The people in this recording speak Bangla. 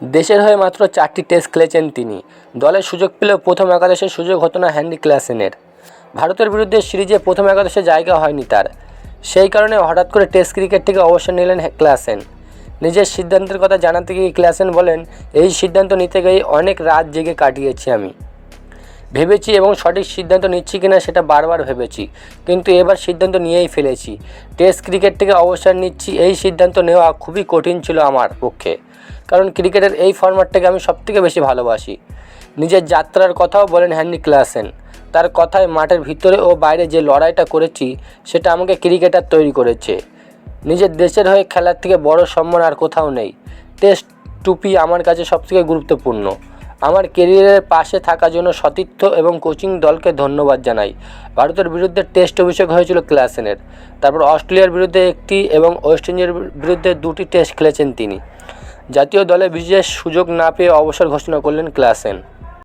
দেশের হয়ে মাত্র 4টি টেস্ট খেলেছেন তিনি। দলের সুযোগ পেলেও প্রথম একাদশের সুযোগ হতো না হেনরি ক্লাসেনের। ভারতের বিরুদ্ধে সিরিজে প্রথম একাদশে জায়গা হয়নি তার। সেই কারণে হঠাৎ করে টেস্ট ক্রিকেট থেকে অবসর নিলেন ক্লাসেন। নিজের সিদ্ধান্তের কথা জানাতে গিয়ে ক্লাসেন বলেন, এই সিদ্ধান্ত নিতে গিয়ে অনেক রাত জেগে কাটিয়েছি আমি। ভেবেছি এবং সঠিক সিদ্ধান্ত নিচ্ছি কিনা সেটা বারবার ভেবেছি, কিন্তু এবার সিদ্ধান্ত নিয়েই ফেলেছি। টেস্ট ক্রিকেট থেকে অবসর নিচ্ছি, এই সিদ্ধান্ত নেওয়া খুবই কঠিন ছিল আমার পক্ষে, কারণ ক্রিকেটের এই ফরম্যাটটাকে আমি সবথেকে বেশি ভালোবাসি। নিজের যাত্রার কথাও বলেন হেনরি ক্লাসেন। তার কথায় মাঠের ভিতরে ও বাইরে যে লড়াইটা করেছি সেটা আমাকে ক্রিকেটার তৈরি করেছে। নিজের দেশের হয়ে খেলার থেকে বড় সম্মান আর কোথাও নেই। টেস্ট টুপি আমার কাছে সবথেকে গুরুত্বপূর্ণ। আমার কেরিয়ারের পাশে থাকার জন্য সতীর্থ এবং কোচিং দলকে ধন্যবাদ জানাই। ভারতের বিরুদ্ধে টেস্ট অভিষেক হয়েছিল ক্লাসেনের। তারপর অস্ট্রেলিয়ার বিরুদ্ধে একটি এবং ওয়েস্ট ইন্ডিজের বিরুদ্ধে 2টি টেস্ট খেলেছেন তিনি। জাতীয় দলে বিশেষ সুযোগ না পেয়ে অবসর ঘোষণা করলেন ক্লাসেন।